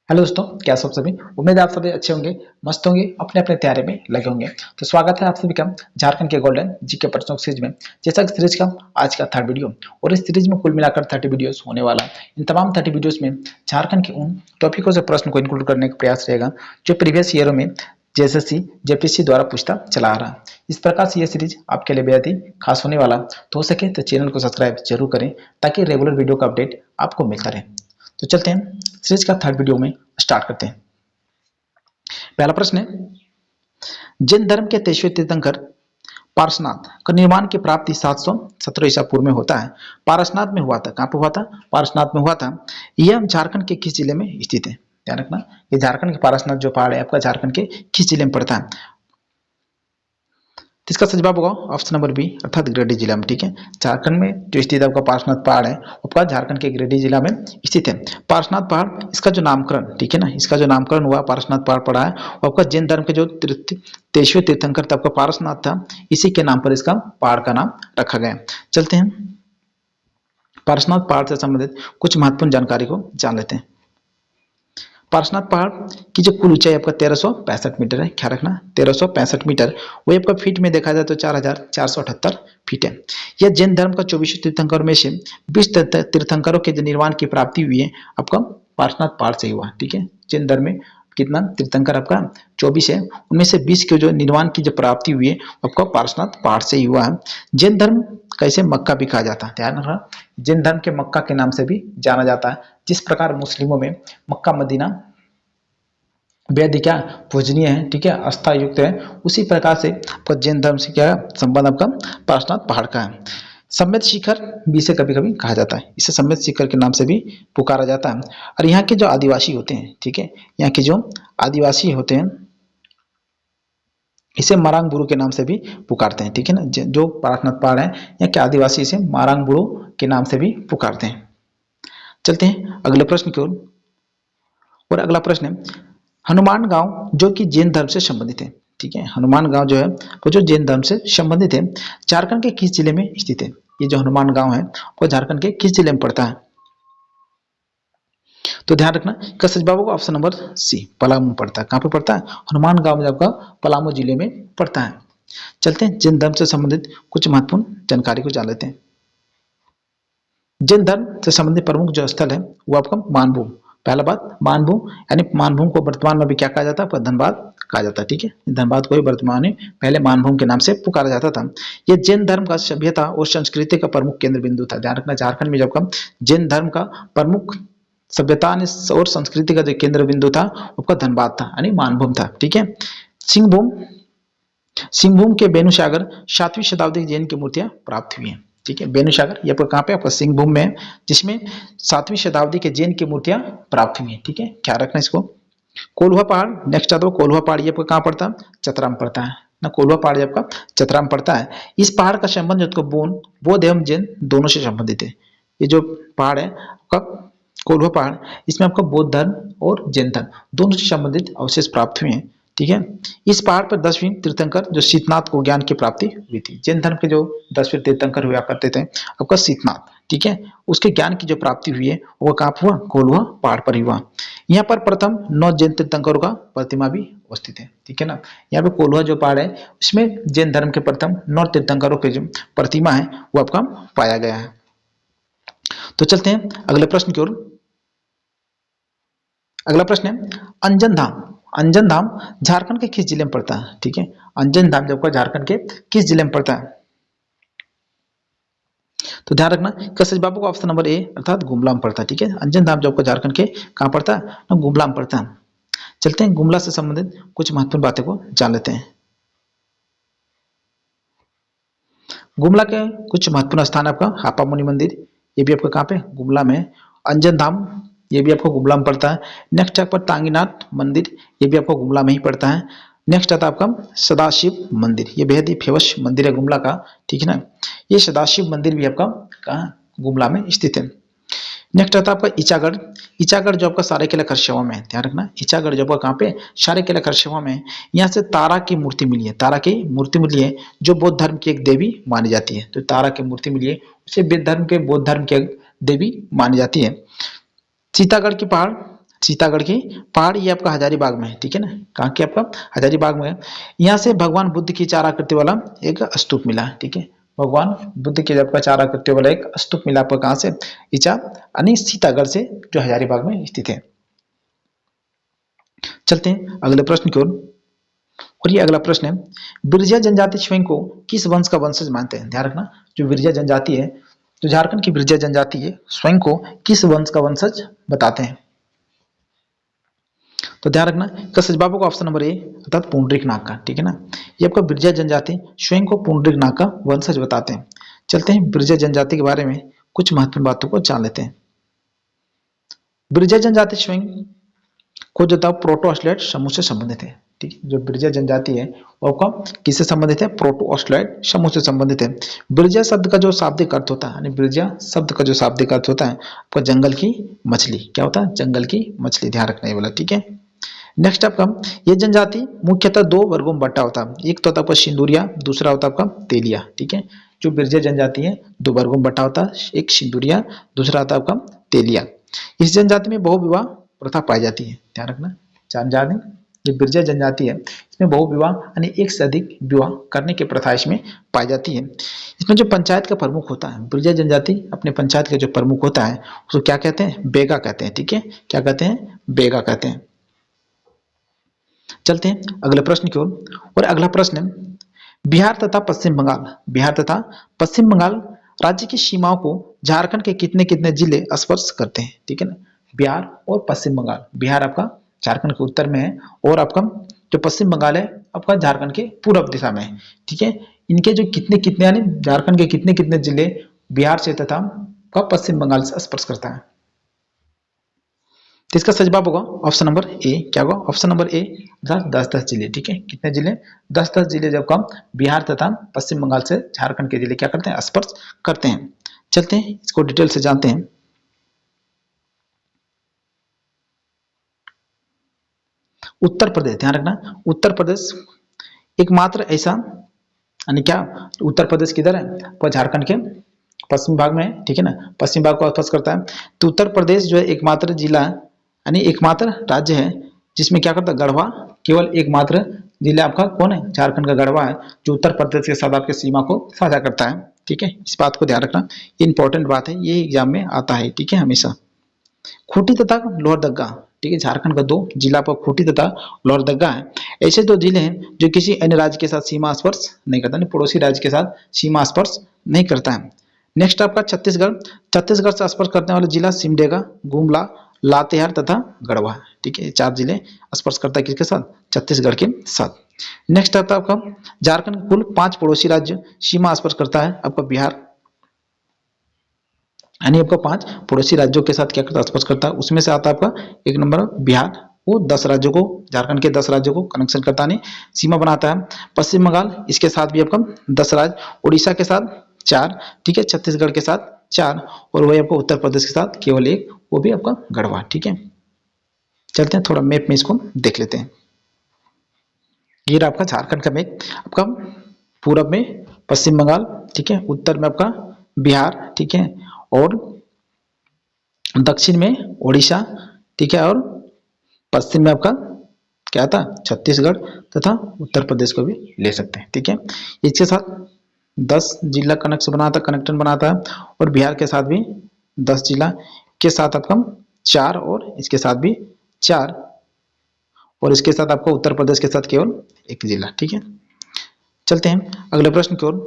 Hello दोस्तों, क्या सब सभी उम्मीद है आप सभी अच्छे होंगे, मस्त होंगे, अपने अपने तैयारी में लगे होंगे। तो स्वागत है आप सभी का झारखंड के गोल्डन जीके प्रश्नों सीरीज में। जैसा कि सीरीज का आज का थर्ड वीडियो और इस सीरीज में कुल मिलाकर 30 वीडियोस होने वाला है। इन तमाम 30 वीडियोस में झारखंड के उन टॉपिकों से प्रश्न को इंक्लूड करने का प्रयास रहेगा जो प्रीवियस ईयरों में जेएसएससी जेपीएससी द्वारा पूछता चला आ रहा है। इस प्रकार से यह सीरीज आपके लिए बेहद ही खास होने वाला। तो हो सके तो चैनल को सब्सक्राइब जरूर करें ताकि रेगुलर वीडियो का अपडेट आपको मिलता रहे। तो चलते हैं सीरीज का थर्ड वीडियो में स्टार्ट करते हैं। पहला प्रश्न है, जैन धर्म के 23वें तीर्थंकर पारसनाथ का निर्माण की प्राप्ति 717 ईसा पूर्व में होता है। पारसनाथ में हुआ था। कहां पर हुआ था? पारसनाथ में हुआ था। यह झारखंड के किस जिले में स्थित है? ध्यान रखना, ये झारखंड के पारसनाथ जो पहाड़ है आपका झारखंड के किस जिले में पड़ता है? तो इसका सही जवाब होगा ऑप्शन नंबर बी, अर्थात गिरिडीह जिला में। ठीक है, झारखंड में जो स्थित है आपका पारसनाथ पहाड़ है आपका झारखंड के गिरिडीह जिला में स्थित है। पारसनाथ पहाड़, इसका जो नामकरण, ठीक है ना, इसका जो नामकरण हुआ पारसनाथ पहाड़ पड़ा है और आपका जैन धर्म के जो 23वें तीर्थंकर था आपका पारसनाथ था, इसी के नाम पर इसका पहाड़ का नाम रखा गया। चलते हैं पारसनाथ पहाड़ से संबंधित कुछ महत्वपूर्ण जानकारी को जान लेते हैं। पारसनाथ पहाड़ की जो कुल ऊंचाई आपका 1365 मीटर है। क्या रखना, 1365 मीटर। वही आपका फीट में देखा जाए तो 4478 फीट है। यह जैन धर्म का 24 तीर्थंकर में से 20 तीर्थंकरों के निर्माण की प्राप्ति हुई है आपका पारसनाथ पहाड़ से हुआ। ठीक है, जैन धर्म में कितना तीर्थंकर आपका 24 है, उनमें से 20 के जो निर्माण की जो प्राप्ति हुई है आपका पारसनाथ पहाड़ से ही हुआ है। जैन धर्म कैसे मक्का भी कहा जाता है, ध्यान रखना, जैन धर्म के मक्का के नाम से भी जाना जाता है। जिस प्रकार मुस्लिमों में मक्का मदीना बेहद ही क्या पूजनीय है, ठीक है, आस्था युक्त है, उसी प्रकार से आपका जैन धर्म से क्या संबंध आपका पारसनाथ पहाड़ का है। सम्मेद शिखर भी इसे कभी कभी कहा जाता है, इसे सम्मेद शिखर के नाम से भी पुकारा जाता है। और यहाँ के जो आदिवासी होते हैं, ठीक है, यहाँ के जो आदिवासी होते हैं इसे मारांग बुरु के नाम से भी पुकारते हैं। ठीक है ना, जो पारसनाथ पहाड़ है यहाँ के आदिवासी इसे मारांग बुरु के नाम से भी पुकारते हैं। चलते हैं अगले प्रश्न की ओर। और अगला प्रश्न है, हनुमान गांव जो कि जैन धर्म से संबंधित है। ठीक है, हनुमान गांव जो है वो जो जैन धर्म से संबंधित है, झारखंड के किस जिले में स्थित है? ये जो हनुमान गांव है वो झारखंड के किस जिले में पड़ता है? तो ध्यान रखना, इसका सही जवाब होगा ऑप्शन नंबर सी, पलामू पड़ता है। कहां पे पड़ता है? हनुमान गांव में आपका पलामू जिले में पड़ता है। चलते हैं जैन धर्म से संबंधित कुछ महत्वपूर्ण जानकारी को जान लेते हैं। जैन धर्म से संबंधित प्रमुख जो स्थल है वो आपका मानभूम। पहला बात, मानभूम, यानी मानभूम को वर्तमान में भी क्या कहा जाता है? धनबाद कहा जाता है। ठीक है, धनबाद को ही वर्तमान में पहले मानभूम के नाम से पुकारा जाता था। यह जैन धर्म का सभ्यता और संस्कृति का प्रमुख केंद्र बिंदु था। ध्यान रखना, झारखंड में जब का जैन धर्म का प्रमुख सभ्यता और संस्कृति का जो केंद्र बिंदु था आपका धनबाद था, यानी मानभूम था। ठीक है, सिंहभूम, सिंहभूम के बेनुसागर 7वीं शताब्दी की जैन की मूर्तियां प्राप्त हुई हैं। ठीक है, बेनुसागर ये कहाँ पे? आपका सिंहभूम में, जिसमें 7वीं शताब्दी के जैन की मूर्तियां प्राप्त हुई हैं। ठीक है, क्या रखना इसको। कोल्हुआ पहाड़ नेक्स्ट आता है। कोल्हुआ पहाड़ ये कहाँ पड़ता है? चतरा में पड़ता है ना। कोल्हुआ पहाड़ आपका चतरा में पड़ता है। इस पहाड़ का संबंध जो बौद्ध एवं जैन दोनों से संबंधित है। ये जो पहाड़ है आपका कोल्हुआ पहाड़, इसमें आपका बौद्ध धर्म और जैन धर्म दोनों से संबंधित अवशेष प्राप्त हुए हैं। ठीक है, इस पहाड़ पर 10वीं तीर्थंकर जो शीतनाथ को ज्ञान की प्राप्ति हुई थी। जैन धर्म के जो 10वें तीर्थंकर हुआ करते थे आपका शीतनाथ, ठीक है, उसके ज्ञान की जो प्राप्ति हुई है वो कहाँ हुआ? कोल्हुआ पहाड़ पर हुआ। यहाँ पर प्रथम 9 जैन तीर्थंकरों का प्रतिमा भी अवस्थित है। ठीक है ना, यहाँ पे कोल्हुआ जो पहाड़ है उसमें जैन धर्म के प्रथम 9 तीर्थंकरों के जो प्रतिमा है वो आपका पाया गया है। तो चलते हैं अगले प्रश्न की ओर। अगला प्रश्न है, अंजन धाम, अंजन धाम झारखंड के किस जिले में पड़ता है? ठीक है, अंजन धाम जब का झारखंड के किस जिले में पड़ता है? तो ध्यान रखना, कसरत बाबू का ऑप्शन नंबर ए, अर्थात गुमला में पड़ता है। ठीक है, अंजन धाम जब का झारखंड के कहां पड़ता है? ना गुमला में पड़ता है। चलते हैं गुमला से संबंधित कुछ महत्वपूर्ण बातें को जान लेते हैं। गुमला के कुछ महत्वपूर्ण स्थान आपका हापा मुनि मंदिर, ये भी आपका कहाँ पे? गुमला में। अंजन धाम ये भी आपको गुमला में पड़ता है। नेक्स्ट आपका तांगीनाथ मंदिर, ये भी आपको गुमला में ही पड़ता है। नेक्स्ट आता है आपका सदाशिव मंदिर, ये बेहद ही फेमस मंदिर है गुमला का। ठीक है ना, ये सदाशिव मंदिर भी आपका कहाँ? गुमला में स्थित है। नेक्स्ट आता है आपका ईचागढ़, ईचागढ़ जो आपका सारेकेला खरसावां में है। ध्यान रखना, ईचागढ़ जो आपका कहाँ पे? सारेकेला खरसावां में है। यहाँ से तारा की मूर्ति मिली है, तारा की मूर्ति मिली है जो बौद्ध धर्म की एक देवी मानी जाती है। तो तारा की मूर्ति मिली है, उसे बौद्ध धर्म की एक देवी मानी जाती है। सीतागढ़ की पहाड़ सीतागढ़ की पहाड़, ये आपका हजारीबाग में है, ठीक है ना, कहाँ के आपका हजारीबाग में है। यहाँ से भगवान बुद्ध की 4 आकृति वाला एक स्तूप मिला है, ठीक है, भगवान बुद्ध के आपका 4 आकृति वाला एक स्तूप मिला आपका, कहाँ से, इचा यानी सीतागढ़ से, जो हजारीबाग में स्थित है। चलते हैं अगले प्रश्न की ओर, और ये अगला प्रश्न है, बिरजा जनजाति स्वयं को किस वंश का वंशज मानते हैं। ध्यान रखना, जो बिरजा जनजाति है, जो झारखंड की बिरजा जनजाति है, स्वयं को किस वंश का वंशज बताते हैं। तो ध्यान रखना, इसका सही जवाब होगा ऑप्शन नंबर ए, अर्थात पुंडरीक नाग का, ठीक है ना। ये आपका बिरजा जनजाति स्वयं को पुंडरीक नाग का वंशज बताते हैं। चलते हैं बिरजा जनजाति के बारे में कुछ महत्वपूर्ण बातों को जान लेते हैं। बिरजा जनजाति स्वयं को जो था प्रोटो ऑस्ट्रेलॉइड समूह से संबंधित है, ठीक है, जो बिरजा जनजाति है वो आपका किससे संबंधित है, प्रोटो ऑस्ट्रेलॉइड समूह से संबंधित है। बिरजा शब्द का जो शाब्दिक अर्थ होता है, यानी बिरजा शब्द का जो शाब्दिक अर्थ होता है आपका जंगल की मछली, क्या होता है, जंगल की मछली, ध्यान रखना ये वाला, ठीक है। नेक्स्ट आपका, ये जनजाति मुख्यतः 2 वर्गों में बटा होता है, एक तो होता है आपका सिंदूरिया, दूसरा होता है आपका तेलिया, ठीक है। जो बिरजा जनजाति है 2 वर्गों में बटा होता है, एक सिंदूरिया, दूसरा होता है आपका तेलिया। इस जनजाति में बहुविवाह प्रथा पाई जाती है, ध्यान रखना, जान जाने ये बिरजा जनजाति है, इसमें बहुविवाह यानी एक से अधिक विवाह करने की प्रथा इसमें पाई जाती है। इसमें जो पंचायत का प्रमुख होता है, बिरजा जनजाति अपने पंचायत का जो प्रमुख होता है उसको क्या कहते हैं, बेगा कहते हैं, ठीक है, क्या कहते हैं, बेगा कहते हैं। चलते हैं अगले प्रश्न की ओर, और अगला प्रश्न है, बिहार तथा पश्चिम बंगाल, बिहार तथा पश्चिम बंगाल राज्य की सीमाओं को झारखंड के कितने कितने जिले स्पर्श करते हैं, ठीक है ना। बिहार और पश्चिम बंगाल, बिहार आपका झारखंड के उत्तर में है, और आपका जो पश्चिम बंगाल है आपका झारखंड के पूर्व दिशा में है, ठीक है। इनके जो कितने कितने, यानी झारखंड के कितने कितने जिले बिहार से तथा पश्चिम बंगाल से स्पर्श करता है। तो इसका सही जवाब होगा ऑप्शन नंबर ए, क्या होगा, ऑप्शन नंबर ए, 10-10 जिले, ठीक है, कितने जिले, 10-10 जिले जब कम बिहार तथा पश्चिम बंगाल से झारखंड के जिले क्या करते हैं, स्पर्श करते हैं। चलते हैं इसको डिटेल से जानते हैं। उत्तर प्रदेश, ध्यान रखना, उत्तर प्रदेश एकमात्र ऐसा, यानी क्या, उत्तर प्रदेश किधर है, वो झारखंड के पश्चिम भाग में है, ठीक है ना, पश्चिम भाग को स्पर्श करता है। तो उत्तर प्रदेश जो है एकमात्र जिला, यानी एकमात्र राज्य है जिसमें क्या करता है, गढ़वा, केवल एकमात्र जिला आपका कौन है, झारखंड का गढ़वा है, जो उत्तर प्रदेश के साथ आपके सीमा को साझा करता है, ठीक है। इस बात को ध्यान रखना, ये इंपॉर्टेंट बात है, ये एग्जाम में आता है, ठीक है, हमेशा। खूंटी तथा लोहरदगा, ठीक है, झारखंड का 2 जिला पर खूंटी तथा लोहरदगा है। ऐसे 2 जिले हैं जो किसी अन्य राज्य के साथ सीमा स्पर्श नहीं करता, नहीं पड़ोसी राज्य के साथ सीमा स्पर्श नहीं करता है। नेक्स्ट आपका छत्तीसगढ़, छत्तीसगढ़ से स्पर्श करने वाले जिला सिमडेगा, गुमला, लातेहार तथा गढ़वा, ठीक है, 4 जिले स्पर्श करता है किसके साथ, छत्तीसगढ़ के साथ। नेक्स्ट आता है आपका झारखंड कुल 5 पड़ोसी राज्य सीमा स्पर्श करता है, आपका बिहार, यानी आपका 5 पड़ोसी राज्यों के साथ क्या करता है, स्पर्श करता है। उसमें से आता है आपका 1 नंबर बिहार, वो 10 राज्यों को, झारखंड के 10 राज्यों को कनेक्शन करता नहीं, सीमा बनाता है। पश्चिम बंगाल, इसके साथ भी आपका 10 राज्य, उड़ीसा के साथ 4, ठीक है, छत्तीसगढ़ के साथ 4, और वही आपको उत्तर प्रदेश के साथ केवल 1, वो भी आपका गढ़वा, ठीक है। चलते हैं थोड़ा मैप में इसको देख लेते हैं। ये आपका झारखंड का मैप, आपका पूरब में पश्चिम बंगाल, ठीक है, उत्तर में आपका बिहार, ठीक है, और दक्षिण में उड़ीसा, ठीक है, और पश्चिम में आपका क्या था, छत्तीसगढ़ तथा उत्तर प्रदेश को भी ले सकते हैं, ठीक है। इसके साथ 10 जिला कनेक्शन बनाता है, और बिहार के साथ भी 10 जिला के साथ आपका 4, और इसके साथ भी 4, और इसके साथ आपका उत्तर प्रदेश के साथ केवल 1 जिला, ठीक है। चलते हैं अगले प्रश्न की ओर,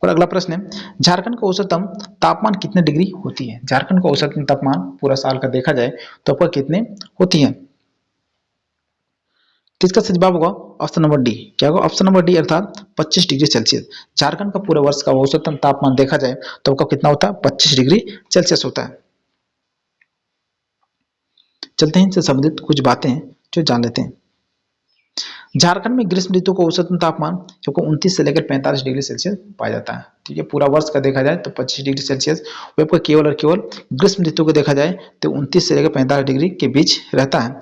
और अगला प्रश्न है, झारखंड का औसतम तापमान कितने डिग्री होती है। झारखंड का औसतम तापमान पूरा साल का देखा जाए तो आपका कितने होती है। किसका सही जवाब होगा ऑप्शन नंबर डी, क्या होगा, ऑप्शन नंबर डी, अर्थात 25 डिग्री सेल्सियस। झारखंड का पूरे वर्ष का औसतम तापमान देखा जाए तो आपका कितना होता है, 25 डिग्री सेल्सियस होता है। चलते हैं इनसे संबंधित कुछ बातें जो जान लेते हैं। झारखंड में ग्रीष्म ऋतु का औसतन तापमान 29 से लेकर 45 डिग्री सेल्सियस पाया जाता है, ठीक है। पूरा वर्ष का देखा जाए तो 25 डिग्री सेल्सियस, वो आपका केवल और केवल ग्रीष्म ऋतु को देखा जाए तो 29 से लेकर 45 डिग्री के बीच रहता है।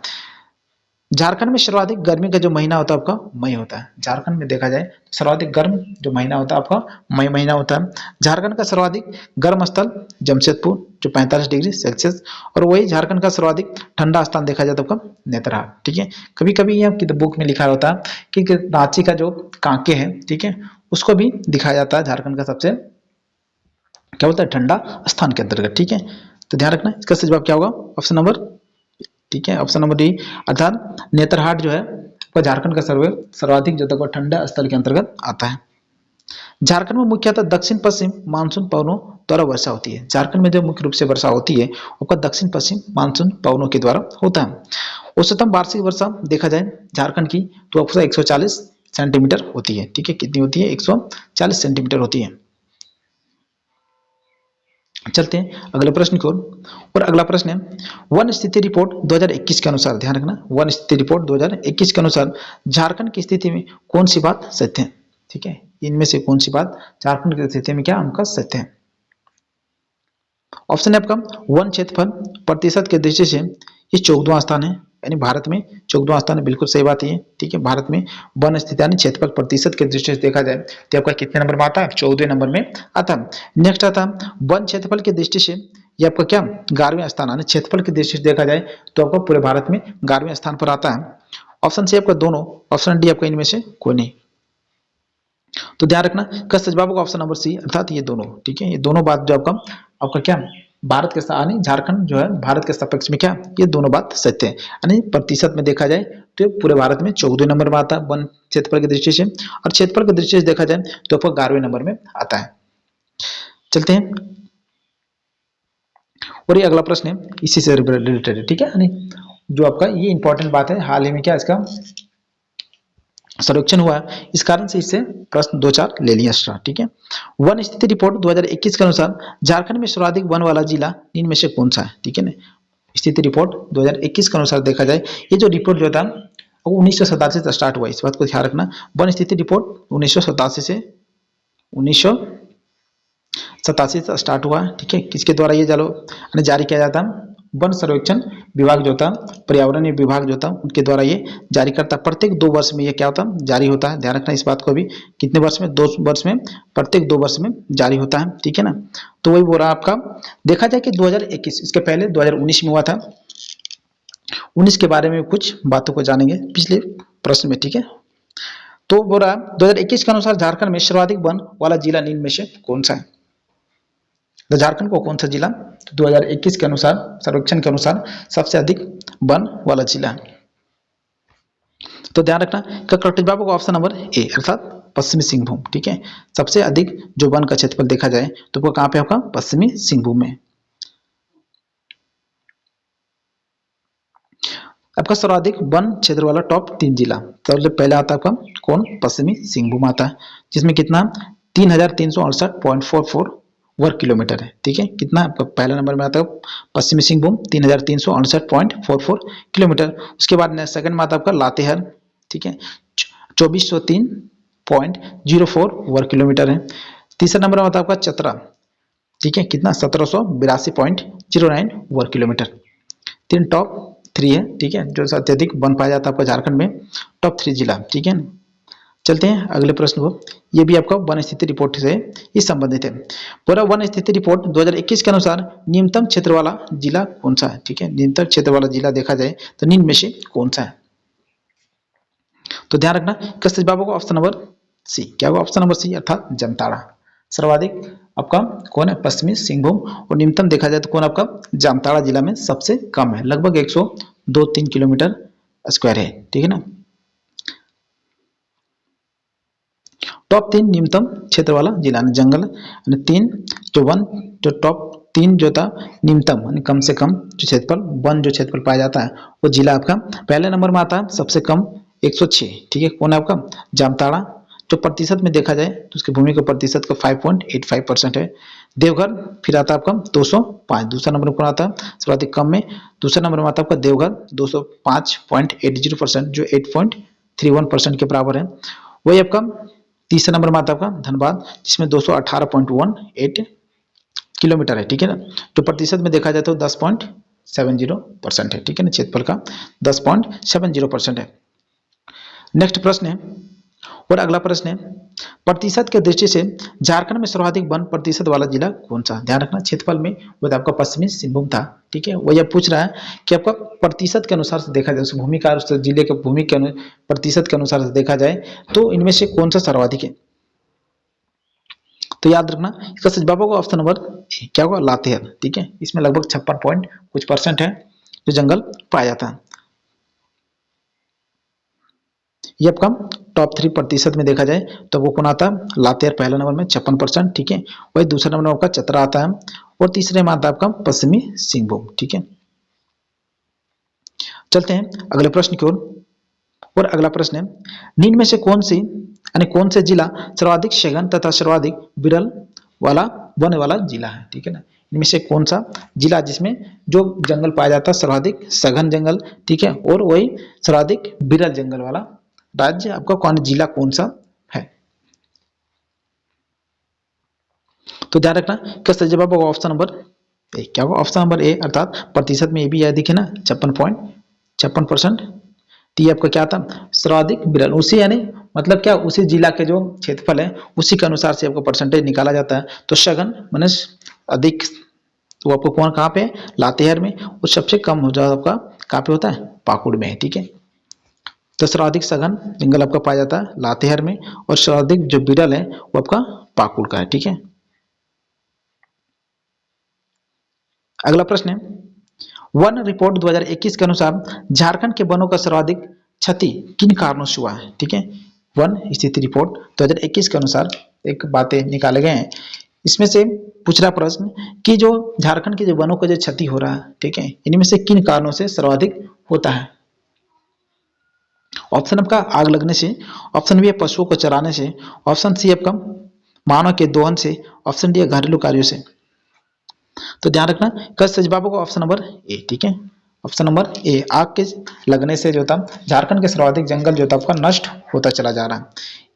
झारखंड में सर्वाधिक गर्मी का जो महीना होता है आपका मई होता है। झारखंड में देखा जाए तो सर्वाधिक गर्म जो महीना होता है आपका मई महीना होता है। झारखंड का सर्वाधिक गर्म स्थल जमशेदपुर जो 45 डिग्री सेल्सियस, और वही झारखंड का सर्वाधिक ठंडा स्थान देखा जाए तो आपका नेतरहाट। ठीक है, कभी कभी ये आपकी बुक में लिखा होता है कि रांची का जो कांके है, ठीक है, उसको भी दिखाया जाता है झारखंड का सबसे क्या बोलता है ठंडा स्थान के अंतर्गत। ठीक है, तो ध्यान रखना, इसका सही जवाब क्या होगा, ऑप्शन नंबर, ठीक है, ऑप्शन नंबर डी, अर्थात नेतरहाट जो है वह झारखंड का सर्वाधिक जो तक ठंडा स्थल के अंतर्गत आता है। झारखंड में मुख्यतः दक्षिण पश्चिम मानसून पवनों द्वारा वर्षा होती है। झारखंड में जो मुख्य रूप से वर्षा होती है वो दक्षिण पश्चिम मानसून पवनों के द्वारा होता है। औसतम वार्षिक वर्षा देखा जाए झारखंड की तो आपको 140 सेंटीमीटर होती है। ठीक है, कितनी होती है, 140 सेंटीमीटर होती है। चलते हैं अगले प्रश्न की ओर, और अगला प्रश्न है वन स्थिति रिपोर्ट 2021 के अनुसार, ध्यान रखना, वन स्थिति रिपोर्ट 2021 के अनुसार झारखंड की स्थिति में कौन सी बात सत्य है। ठीक है, इनमें से कौन सी बात झारखंड की स्थिति में क्या उनका सत्य है। ऑप्शन है आपका वन क्षेत्रफल प्रतिशत के दृष्टि से ये 14वां स्थान है, यानी भारत में 14वां स्थान है, बिल्कुल सही बात है ये। ठीक है, भारत में वन स्थिति यानी क्षेत्रफल प्रतिशत के दृष्टि से देखा जाए तो आपका कितने नंबर में आता है, 14वें नंबर में आता है। नेक्स्ट आता है वन क्षेत्रफल के दृष्टि से ये आपका क्या 11वें स्थान, यानी क्षेत्रफल की दृष्टि से देखा जाए तो आपका पूरे भारत में 11वें स्थान पर आता है। ऑप्शन सी आपका दोनों, ऑप्शन डी आपका इनमें से कोई नहीं। तो ध्यान रखना, का सच जवाब होगा ऑप्शन नंबर सी, अर्थात ये दोनों। ठीक है, ये दोनों बात जो आपका आपका क्या भारत के यानी झारखंड जो है भारत के सापेक्ष में क्या ये दोनों बात सत्य है। यानी प्रतिशत में देखा जाए तो पूरे भारत में 14वें नंबर में आता है वन क्षेत्रफल की दृष्टि से, और क्षेत्रफल की दृष्टि से देखा जाए तो आपका 11वें नंबर में आता है। चलते हैं, और ये अगला प्रश्न है इसी से रिलेटेड है। ठीक है, यानी जो आपका ये इंपॉर्टेंट बात है, हाल ही में क्या इसका सर्वेक्षण हुआ है, इस कारण से इससे प्रश्न 2-4 ले लिया एक्स्ट्रा। ठीक है, वन स्थिति रिपोर्ट 2021 के अनुसार झारखंड में सर्वाधिक वन वाला जिला इनमें से कौन सा है। ठीक है ना, स्थिति रिपोर्ट 2021 के अनुसार देखा जाए ये जो रिपोर्ट जो था वो 1987 से स्टार्ट हुआ, इस बात को ध्यान रखना। वन स्थिति रिपोर्ट 1987 से 1987 से स्टार्ट हुआ। ठीक है, किसके द्वारा ये जारी किया जाता, वन सर्वेक्षण विभाग जो था, पर्यावरण विभाग जो था उनके द्वारा ये जारी करता। प्रत्येक 2 वर्ष में ये क्या होता है, जारी होता है। ध्यान रखना इस बात को भी, कितने वर्ष में, 2 वर्ष में, प्रत्येक 2 वर्ष में जारी होता है। ठीक है ना, तो वही बोल रहा आपका देखा जाए कि 2021, इसके पहले 2019 में हुआ था। 19 के बारे में कुछ बातों को जानेंगे पिछले प्रश्न में। ठीक है, तो बोल रहा 2021 के अनुसार झारखंड में सर्वाधिक वन वाला जिला निम्न में से कौन सा है। तो झारखंड को कौन सा जिला, तो 2021 के अनुसार सर्वेक्षण के अनुसार सबसे अधिक वन वाला जिला है। तो ध्यान रखना का करेक्ट जवाब होगा ऑप्शन नंबर ए, अर्थात पश्चिमी सिंहभूम। ठीक है, सबसे अधिक जो वन का क्षेत्रफल देखा जाए तो वो कहां पे होगा, पश्चिमी सिंहभूम में। आपका सर्वाधिक वन क्षेत्र वाला टॉप 3 जिला, सबसे पहला आता है आपका कौन, पश्चिमी सिंहभूम आता है, जिसमें कितना 3368.44 वर्ग किलोमीटर है। ठीक है, कितना आपका पहला नंबर में आता है पश्चिमी सिंहभूम 3368.44 किलोमीटर। उसके बाद सेकंड में आता है आपका लातेहार, ठीक है, 2403.04 वर्ग किलोमीटर है। तीसरा नंबर में आता है आपका चतरा, ठीक है, कितना 1782.09 वर्ग किलोमीटर। 3 है। ठीक है, जो अत्यधिक वन पाया जाता है आपका झारखंड में, टॉप 3 जिला। ठीक है, चलते हैं अगले प्रश्न को, ये भी आपका वन स्थिति रिपोर्ट से ही संबंधित है। पूरा वन स्थिति रिपोर्ट 2021 के अनुसार न्यूनतम क्षेत्र वाला जिला कौन सा है। ठीक है, न्यूनतम क्षेत्र वाला जिला देखा जाए तो निम्न में से कौन सा है। तो ध्यान रखना किस जवाब होगा ऑप्शन नंबर सी, क्या होगा ऑप्शन नंबर सी, अर्थात जामताड़ा। सर्वाधिक आपका कौन है, पश्चिमी सिंहभूम, और न्यूनतम देखा जाए तो कौन आपका जामताड़ा जिला में सबसे कम है, लगभग 102-3 किलोमीटर स्क्वायर है। ठीक है ना, टॉप 3 न्यूनतम क्षेत्र वाला जिला, जंगल 3 जो वन, जो टॉप 3 जो था न्यूनतम कम से कम जो क्षेत्रफल वन जो क्षेत्रफल पाया जाता है वो जिला आपका पहले नंबर में आता है, सबसे कम 106। ठीक है, कौन है आपका जामताड़ा। जो प्रतिशत में देखा जाए तो उसकी भूमि का प्रतिशत का 5.85% है। देवघर फिर आता है आपका 205, दूसरा नंबर पर आता है सर्वाधिक कम में। दूसरा नंबर में आता है आपका देवघर 205.80%, जो 8.31% के बराबर है। वही आपका तीसरा नंबर में आता है आपका धनबाद, जिसमें 218.18 किलोमीटर है। ठीक है ना, जो प्रतिशत में देखा जाए तो 10. 10.70% है, ठीक है ना, क्षेत्रफल का 10.70% है। नेक्स्ट प्रश्न है, और अगला प्रश्न है, प्रतिशत के दृष्टि से झारखंड में सर्वाधिक वन प्रतिशत वाला जिला कौन सा? ध्यान रखना, क्षेत्रफल में वो तो आपका पश्चिमी सिंहभूम था, ठीक है। वो यह पूछ रहा है कि आपका प्रतिशत के अनुसार से देखा जाए, उस भूमि का, उस जिले के भूमि के प्रतिशत के अनुसार से देखा जाए तो इनमें से कौन सा सर्वाधिक है? तो याद रखना, इसका सही जवाब होगा ऑप्शन नंबर क्या होगा, लातेहार, ठीक है। इसमें लगभग 56 पॉइंट कुछ % है जो जंगल पाया जाता है। ये आपका टॉप 3 प्रतिशत में देखा जाए तो वो कौन आता है? लातेहार पहला नंबर में 56%, ठीक है। वही दूसरा नंबर में आपका चतरा आता है और तीसरे में आता है आपका पश्चिमी सिंहभूम, ठीक है। चलते हैं अगले प्रश्न की ओर, और अगला प्रश्न है, निम्न में से कौन सी यानी कौन से जिला सर्वाधिक सघन तथा सर्वाधिक विरल वाला वन वाला जिला है, ठीक है ना। इनमें से कौन सा जिला जिसमें जो जंगल पाया जाता है सर्वाधिक सघन जंगल, ठीक है, और वही सर्वाधिक विरल जंगल वाला राज्य आपका कौन, जिला कौन सा है? तो ध्यान रखना, क्या सही जवाब होगा ऑप्शन नंबर ए, क्या होगा ऑप्शन नंबर ए, अर्थात प्रतिशत में ये भी यह दिखे ना 56.56%। तो ये आपका क्या था, सर्वाधिक विरल, उसी यानी मतलब क्या, उसी जिला के जो क्षेत्रफल है उसी के अनुसार से आपका परसेंटेज निकाला जाता है। तो सघन माने अधिक, तो आपको कौन कहाँ पे, लातेहार में, और सबसे कम हो जाए आपका कहाँ पे होता है, पाकुड़ में है, ठीक है। तो सर्वाधिक सघन जंगल आपका पाया जाता है लातेहार में, और सर्वाधिक जो विरल है वो आपका पाकुड़ का है, ठीक है। अगला प्रश्न है, वन रिपोर्ट 2021 के अनुसार झारखंड के वनों का सर्वाधिक क्षति किन कारणों से हुआ है, ठीक है। वन स्थिति रिपोर्ट 2021 के अनुसार एक बातें निकाले गए हैं, इसमें से पूछ रहा प्रश्न कि जो झारखंड के जो वनों का जो क्षति हो रहा है, ठीक है, इनमें से किन कारणों से सर्वाधिक होता है? ऑप्शन आपका आग लगने से, ऑप्शन बी है पशुओं को चराने से, ऑप्शन सी आपका मानव के दोहन से, ऑप्शन डी है घरेलू कार्यों से। तो ध्यान रखना, कल सही जवाब होगा ऑप्शन नंबर ए, ठीक है। ऑप्शन नंबर ए, आग के लगने से जो था झारखंड के सर्वाधिक जंगल जो था आपका नष्ट होता चला जा रहा है।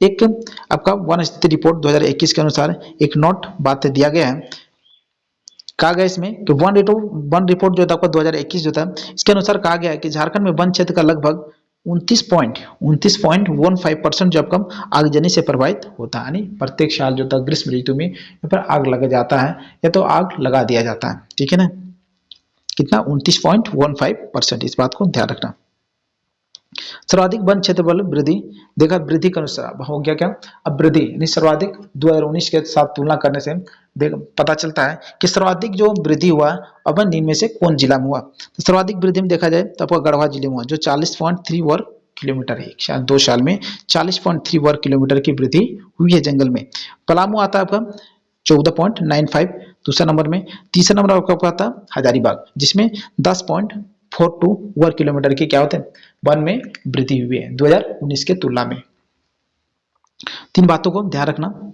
एक आपका वन स्थिति रिपोर्ट 2021 के अनुसार एक नोट बात दिया गया है, कहा गया इसमें कि वन रिपोर्ट जो था आपका 2021 जो था, इसके अनुसार कहा गया है कि झारखंड में वन क्षेत्र का लगभग 29.15% जो आपका आगजनी से प्रभावित होता है, यानी प्रत्येक साल जो था ग्रीष्म ऋतु में यहाँ पर आग लग जाता है या तो आग लगा दिया जाता है, ठीक है ना। कितना, 29.15%, इस बात को ध्यान रखना। सर्वाधिक वन क्षेत्रफल वृद्धि, देखा वृद्धि के अनुसार हो गया क्या, अब वृद्धि यानी सर्वाधिक 2019 के साथ तुलना करने से देख पता चलता है कि सर्वाधिक जो वृद्धि हुआ अब इनमें से कौन जिला में हुआ। तो सर्वाधिक वृद्धि में देखा जाए तो आपका गढ़वा जिले में हुआ, जो 40.3 वर्ग किलोमीटर है, शायद 2 साल में 40.3 वर्ग किलोमीटर की वृद्धि हुई है जंगल में। पलामू आता है आपका 14.95 दूसरा नंबर में, तीसरा नंबर आपका आता है हजारीबाग जिसमें 10.42 वर्ग किलोमीटर के क्या होते हैं वन में वृद्धि हुई है 2019 के तुलना में। 3 बातों को ध्यान रखना।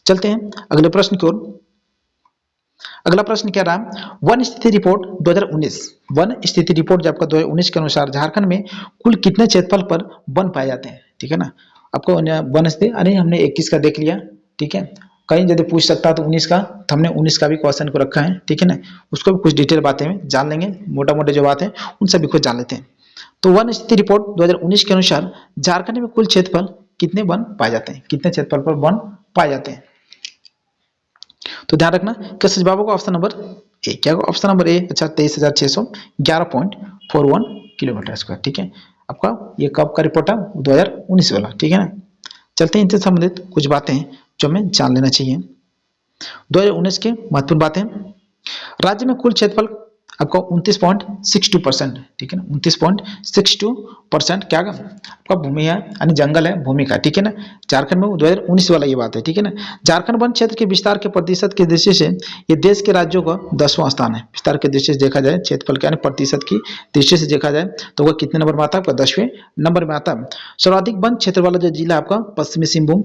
चलते हैं अगले प्रश्न की ओर। अगला प्रश्न क्या रहा, वन स्थिति रिपोर्ट 2019, वन स्थिति रिपोर्ट जो आपका 2019 के अनुसार झारखंड में कुल कितने क्षेत्रफल पर वन पाए जाते हैं, ठीक है ना। आपको वन स्थिति, अरे हमने 21 का देख लिया, ठीक है, कहीं यदि पूछ सकता तो 19 का, तो हमने 19 का भी क्वेश्चन को रखा है, ठीक है ना, उसको भी कुछ डिटेल बातें में जान लेंगे, मोटा मोटे जो बात है उन सभी को जान लेते हैं। तो वन स्थिति रिपोर्ट 2019 के अनुसार झारखंड में कुल क्षेत्रफल कितने वन पाए जाते हैं, कितने क्षेत्रफल पर वन पाए जाते हैं? तो ध्यान रखना, क्या सही जवाब होगा ऑप्शन नंबर ए, क्या होगा ऑप्शन नंबर ए, अच्छा 23,611.41 किलोमीटर स्क्वायर, ठीक है। आपका ये कब का रिपोर्ट है, 2019 वाला, ठीक है ना। चलते हैं इनसे संबंधित कुछ बातें जो हमें जान लेना चाहिए। 2019 के महत्वपूर्ण बातें, राज्य में कुल क्षेत्रफल आपका 29.62%, ठीक है ना, 29.62% क्या आपका भूमि है यानी जंगल है, भूमि का, ठीक है ना। झारखंड में 2019 वाला ये बात है, ठीक है ना। झारखंड वन क्षेत्र के विस्तार के प्रतिशत की दृष्टि से ये देश के राज्यों का 10वां स्थान है। विस्तार के दृष्टि से देखा जाए, क्षेत्रफल के यानी प्रतिशत की दृष्टि से देखा जाए तो वह कितने नंबर में आता है, आपका 10वें नंबर में आता है। सर्वाधिक वन क्षेत्र वाला जो जिला आपका पश्चिमी सिंहभूम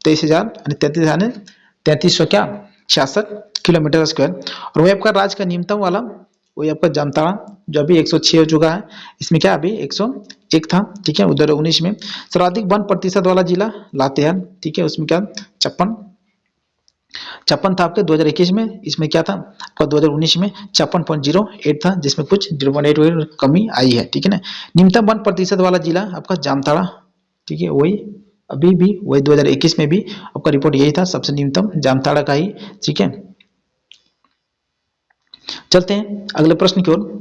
23,000 क्या 66 किलोमीटर स्क्वायर, और वही आपका राज्य का न्यूनतम वाला वही आपका जामताड़ा जो अभी 106 हो चुका है, इसमें क्या अभी 101 था, ठीक है, 2019 में। सर्वाधिक वन प्रतिशत वाला जिला लातेहार, ठीक है, उसमें क्या 56 56 था आपके 2021 में, इसमें क्या था आपका 2019 में 56.08 था, जिसमें कुछ 0.8 कमी आई है, ठीक है ना। न्यूनतम 1% वाला जिला आपका जामताड़ा, ठीक है, वही अभी भी वही 2021 में भी आपका रिपोर्ट यही था, सबसे न्यूनतम जामताड़ा का ही, ठीक है। चलते हैं अगले प्रश्न की ओर।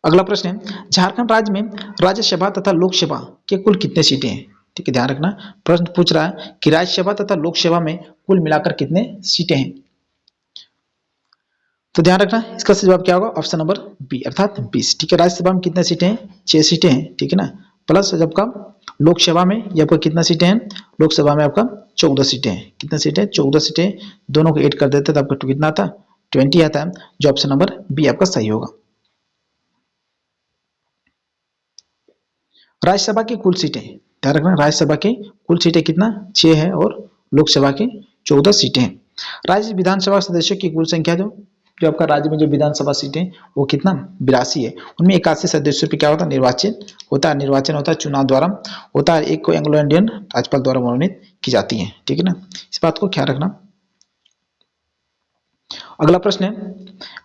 अगला प्रश्न है, झारखंड राज्य में राज्यसभा तथा लोकसभा के कुल कितने सीटें हैं, ठीक है, ध्यान रखना। प्रश्न पूछ रहा है कि राज्यसभा तथा लोकसभा में कुल मिलाकर कितने सीटें हैं। तो ध्यान रखना, इसका सही जवाब क्या होगा, ऑप्शन नंबर बी अर्थात 20, ठीक है। राज्यसभा में कितने सीटें हैं, 6 सीटें हैं, ठीक है ना। प्लस जब का लोकसभा में ये आपका कितना सीटें हैं, लोकसभा में आपका 14 सीटें हैं, कितने सीटें, 14 सीटें, दोनों को ऐड कर देते तो आपका कितना आता, 20 आता है, जो ऑप्शन नंबर बी आपका सही होगा। राज्यसभा की कुल सीटें, ध्यान रखना, राज्यसभा की कुल सीटें कितना, 6 है, और लोकसभा की 14 सीटें हैं। राज्य विधानसभा सदस्यों की कुल संख्या जो आपका राज्य में जो विधानसभा सीटें वो कितना, 82 है। उनमें 81 सदस्यों पे क्या होता है, निर्वाचन होता है, चुनाव द्वारा होता है, एक को एंग्लो इंडियन राज्यपाल द्वारा मनोनीत की जाती है, ठीक है ना, इस बात को ख्याल रखना। अगला प्रश्न है,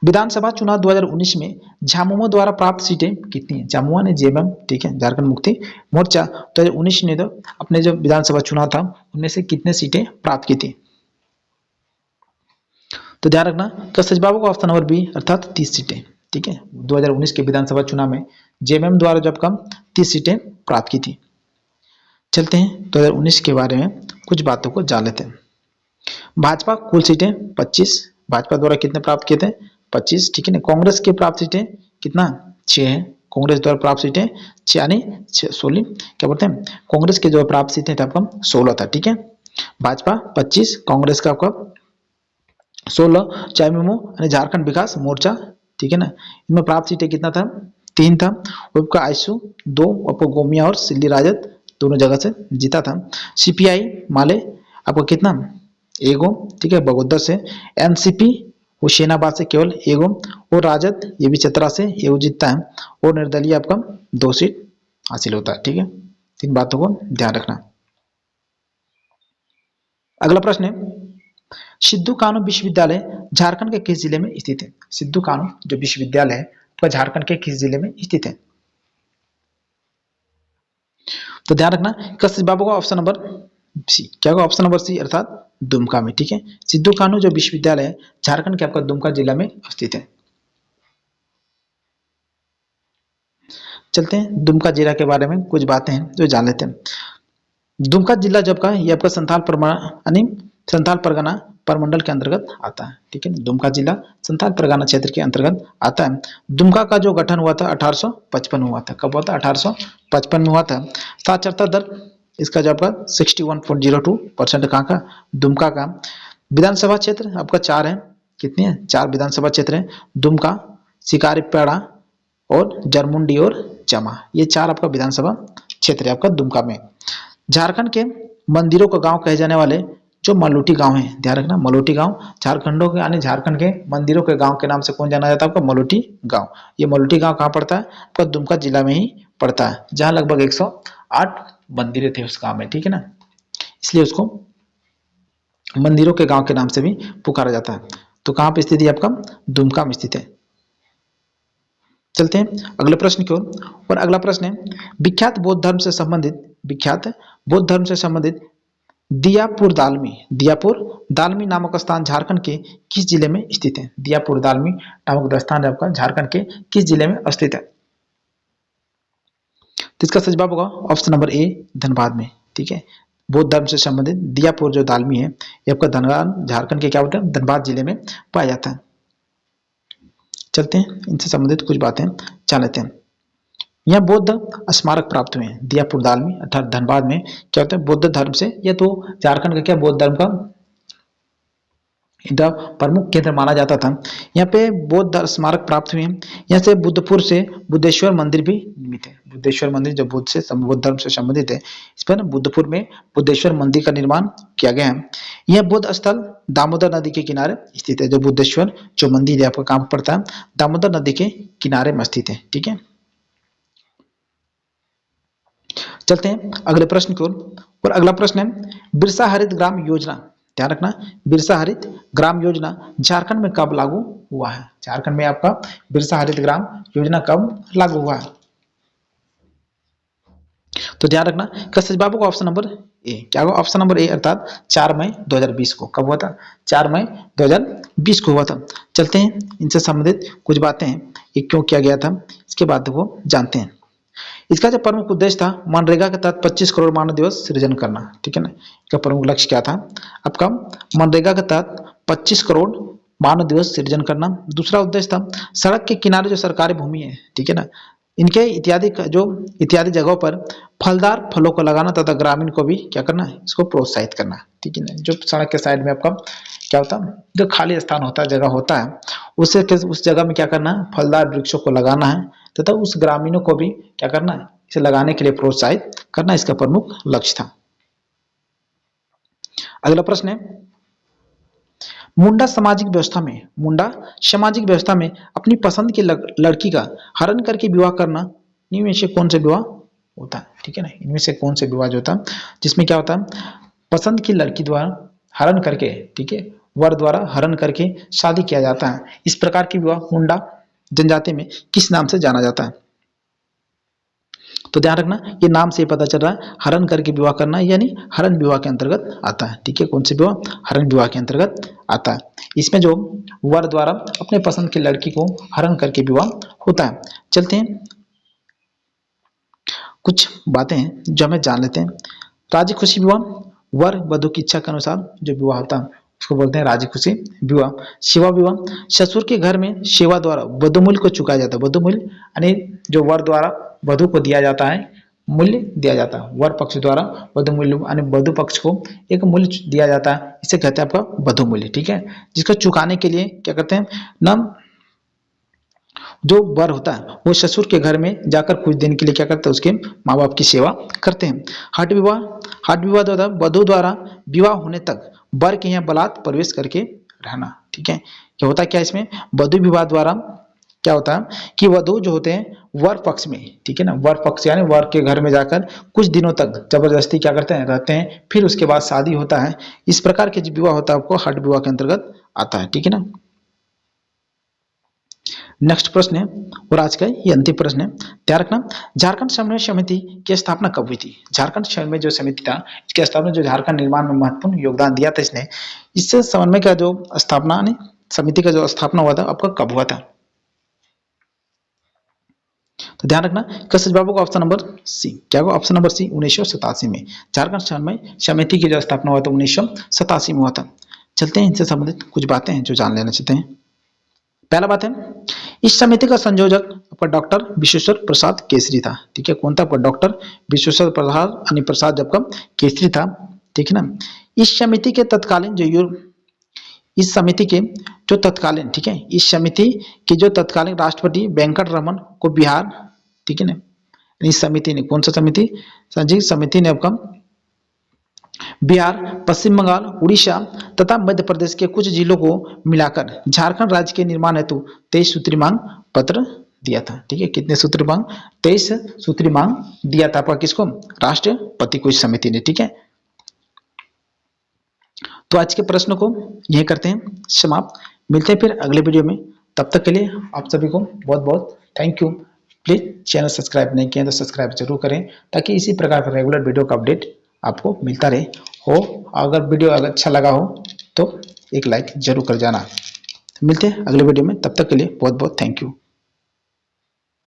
विधानसभा चुनाव 2019 में झामुमो द्वारा प्राप्त सीटें कितनी है। झामुमो ने जेएमएम, ठीक है, झारखंड मुक्ति मोर्चा 2019 ने तो अपने जो विधानसभा चुनाव था उनमें से कितने सीटें प्राप्त की थी। तो ध्यान रखना, तो सच जवाब होगा ऑप्शन नंबर बी अर्थात 30 सीटें, ठीक है। 2019 के विधानसभा चुनाव में जेएमएम द्वारा जब कम 30 सीटें प्राप्त की थी। चलते हैं 2019 के बारे में कुछ बातों को जान लेते हैं। भाजपा कुल सीटें 25, भाजपा द्वारा कितने प्राप्त किए थे, 25, ठीक है ना। कांग्रेस की प्राप्त सीटें कितना, 6 है, कांग्रेस द्वारा प्राप्त सीटें 6 यानी 16, क्या बोलते हैं, कांग्रेस के जो प्राप्त सीटें थे आपका 16 था, ठीक है। भाजपा 25, कांग्रेस का आपका 16, चाइमेमो यानी झारखंड विकास मोर्चा, ठीक है ना, इनमें प्राप्त सीटें कितना था, 3 था। आपका आयसू 2, आपको गोमिया और सिल्ली राजद दोनों जगह से जीता था। सीपीआई माले आपको कितना, एगो, ठीक है, बगोदर से। एनसीपी हुसैनाबाद से केवल एगो, और राजद ये भी चतरा से एगो जीतता है, और निर्दलीय आपका 2 सीट हासिल होता है, ठीक है। 3 बातों को ध्यान रखना। अगला प्रश्न है, सिद्धू कानू विश्वविद्यालय झारखंड के किस जिले में स्थित है। सिद्धू कानू जो विश्वविद्यालय है वह झारखंड के किस जिले में स्थित है। तो ध्यान रखना, इसका सही जवाब होगा ऑप्शन नंबर सी, क्या होगा, ऑप्शन नंबर सी अर्थात दुमका में, ठीक है। सिद्धू कानू जो विश्वविद्यालय है झारखंड के आपका दुमका जिला में स्थित है। चलते हैं दुमका जिला के बारे में कुछ बातें हैं जो जान लेते हैं। दुमका जिला जब का ये आपका संथाल परगना परमंडल के अंतर्गत आता है, ठीक है। दुमका जिला संथाल परगना क्षेत्र के अंतर्गत आता है। दुमका का जो गठन हुआ था 1855 हुआ था, कब हुआ था, 1855 में हुआ था। साक्षरता दर इसका जो आपका 61.02% कहाँ का, दुमका का। विधानसभा क्षेत्र आपका 4 है, कितने हैं, 4 विधानसभा क्षेत्र है, दुमका, शिकारीपेड़ा और जरमुंडी और चमा, ये 4 आपका विधानसभा क्षेत्र है आपका दुमका में। झारखंड के मंदिरों का गांव कहे जाने वाले जो मलोटी गांव है, ध्यान रखना, मलोटी गांव झारखंडों के यानी झारखंड के मंदिरों के गांव के नाम से कौन जाना जाता है, आपका मलोटी गांव। ये मलोटी गांव कहाँ पड़ता है, आपका दुमका जिला में ही पड़ता है, जहां लगभग 108 मंदिरें थे उस गांव में, ठीक है ना, इसलिए उसको मंदिरों के गांव के नाम से भी पुकारा जाता है। तो कहाँ पे स्थित है आपका, दुमका में स्थित है। चलते हैं अगले प्रश्न की ओर, और अगला प्रश्न है, विख्यात बौद्ध धर्म से संबंधित दियापुर दालमी नामक स्थान झारखंड के किस जिले में स्थित है। दियापुर दालमी नामक स्थान आपका झारखंड के किस जिले में स्थित है। तो इसका सही जवाब होगा ऑप्शन नंबर ए धनबाद में, ठीक है। बौद्ध धर्म से संबंधित दियापुर जो दालमी है ये आपका धनबाद झारखंड के क्या बोलते हैं, धनबाद जिले में पाया जाता है। चलते हैं इनसे संबंधित कुछ बातें जान लेते हैं। यहाँ बौद्ध स्मारक प्राप्त हुए हैं दियापुर दालमी अर्थात धनबाद में, क्या होता है, बौद्ध धर्म से, यह तो झारखंड का क्या बौद्ध धर्म का इनका प्रमुख केंद्र माना जाता था। यहाँ पे बौद्ध स्मारक प्राप्त हुए हैं। यहाँ से बुद्धपुर से बुद्धेश्वर मंदिर भी निर्मित है। बुद्धेश्वर मंदिर जो बौद्ध धर्म से संबंधित है, इस पर बुद्धपुर में बुद्धेश्वर मंदिर का निर्माण किया गया है। यह बौद्ध स्थल दामोदर नदी के किनारे स्थित है। जो बुद्धेश्वर जो मंदिर है आपका कहाँ पड़ता है, दामोदर नदी के किनारे में स्थित है, ठीक है। चलते हैं अगले प्रश्न की ओर, और अगला प्रश्न है, बिरसा हरित ग्राम योजना ध्यान रखना, बिरसा हरित ग्राम योजना झारखंड में कब लागू हुआ है? झारखंड में आपका बिरसा हरित ग्राम योजना कब लागू हुआ है? तो ध्यान रखना, क्या सच बाबू का ऑप्शन नंबर ए, क्या होगा? ऑप्शन नंबर ए अर्थात 4 मई 2020 को। कब हुआ था? 4 मई 2020 को हुआ था। चलते हैं इनसे संबंधित कुछ बातें हैं, ये क्यों किया गया था, इसके बाद वो जानते हैं। इसका जो प्रमुख उद्देश्य था, मनरेगा के तहत 25 करोड़ मानव दिवस सृजन करना, ठीक है ना। इसका प्रमुख लक्ष्य क्या था आपका? मनरेगा के तहत 25 करोड़ मानव दिवस सृजन करना। दूसरा उद्देश्य था, सड़क के किनारे जो सरकारी भूमि है, ठीक है ना, इनके इत्यादि जगहों पर फलदार फलों को लगाना तथा ग्रामीण को भी क्या करना है, इसको प्रोत्साहित करना, ठीक है ना। जो सड़क के साइड में आपका क्या होता है, जो खाली स्थान होता है, जगह होता है, उस जगह में क्या करना है, फलदार वृक्षों को लगाना है तथा उस ग्रामीणों को भी क्या करना है, इसे लगाने के लिए प्रोत्साहित करना इसका प्रमुख लक्ष्य था। अगला प्रश्न है, मुंडा सामाजिक व्यवस्था में अपनी पसंद की लड़की का हरण करके विवाह करना, इनमें से कौन सा विवाह होता है? ठीक है ना, इनमें से कौन से विवाह जो होता है जिसमें क्या होता है, पसंद की लड़की द्वारा हरण करके, ठीक है, वर द्वारा हरण करके शादी किया जाता है। इस प्रकार की विवाह मुंडा जनजाति में किस नाम से जाना जाता है? तो ध्यान रखना, ये नाम से पता चल रहा है, हरण करके विवाह करना यानी हरण विवाह के अंतर्गत आता है, ठीक है। कौन से विवाह? हरण विवाह के अंतर्गत आता है। इसमें जो वर द्वारा अपने पसंद की लड़की को हरण करके विवाह होता है। चलते हैं, कुछ बातें हैं जो हमें जान लेते हैं। राजी खुशी विवाह, वर वधु की इच्छा के अनुसार जो विवाह होता है उसको बोलते हैं राजी खुशी विवाह। सेवा विवाह, ससुर के घर में सेवा द्वारा वधुमूल्य को चुकाया जाता है। वधुमूल्य यानी जो वर द्वारा वधु को दिया जाता है, मूल्य दिया जाता है, वर पक्ष द्वारा वधुमूल्य यानी वधु पक्ष को एक मूल्य दिया जाता है, इसे कहते हैं आपका वधुमूल्य, ठीक है। जिसको चुकाने के लिए क्या करते हैं ना, जो वर होता है वो ससुर के घर में जाकर कुछ दिन के लिए क्या करते हैं, उसके माँ बाप की सेवा करते हैं। हठ विवाह द्वारा वधु द्वारा विवाह होने तक वर के यहाँ बलात् प्रवेश करके रहना, ठीक है। क्या होता है, क्या इसमें वधु विवाह द्वारा क्या होता है कि वधु जो होते हैं वर पक्ष में, ठीक है ना, वर पक्ष यानी वर के घर में जाकर कुछ दिनों तक जबरदस्ती क्या करते हैं, रहते हैं, फिर उसके बाद शादी होता है। इस प्रकार के जो विवाह होता है आपको हठ विवाह के अंतर्गत आता है, ठीक है ना। नेक्स्ट प्रश्न है और आज का ये अंतिम प्रश्न है, ध्यान रखना, झारखंड समन्वय समिति की स्थापना कब हुई थी? झारखंड समन्वय जो समिति था, इसकी स्थापना जो झारखंड निर्माण में महत्वपूर्ण योगदान दिया था इसने, इससे समन्वय का जो स्थापना समिति का जो स्थापना हुआ था आपका कब हुआ था? तो ध्यान रखना, कशिश बाबू का ऑप्शन नंबर सी, क्या होगा? ऑप्शन नंबर सी 1987 में झारखंड समन्वय समिति की जो स्थापना हुआ था 1987 में हुआ था। चलते हैं इनसे संबंधित कुछ बातें हैं जो जान लेना चाहते हैं। पहला बात है, इस समिति का संयोजक आपका डॉक्टर विश्वेश्वर प्रसाद केसरी था, ठीक है। कौन था? आपका डॉक्टर विश्वेश्वर प्रसाद जब का केसरी था, ठीक है ना। इस समिति के तत्कालीन ठीक है, इस समिति के जो तत्कालीन राष्ट्रपति वेंकट रमन को बिहार, ठीक है ना, इस समिति ने, कौन सा समिति? संजीव समिति ने आपका बिहार, पश्चिम बंगाल, उड़ीसा तथा मध्य प्रदेश के कुछ जिलों को मिलाकर झारखंड राज्य के निर्माण हेतु 23 सूत्री मांग पत्र दिया था, ठीक है। कितने सूत्री मांग? 23 सूत्री मांग दिया था आपका किसको? राष्ट्रपति को, इस समिति ने, ठीक है। तो आज के प्रश्न को यह करते हैं समाप्त, मिलते हैं फिर अगले वीडियो में। तब तक के लिए आप सभी को बहुत बहुत thank you. Please channel subscribe नहीं किया तो सब्सक्राइब जरूर करें ताकि इसी प्रकार का रेगुलर वीडियो का अपडेट आपको मिलता रहे हो। अगर वीडियो अच्छा लगा हो तो एक लाइक जरूर कर जाना। मिलते हैं अगले वीडियो में, तब तक के लिए बहुत बहुत थैंक यू।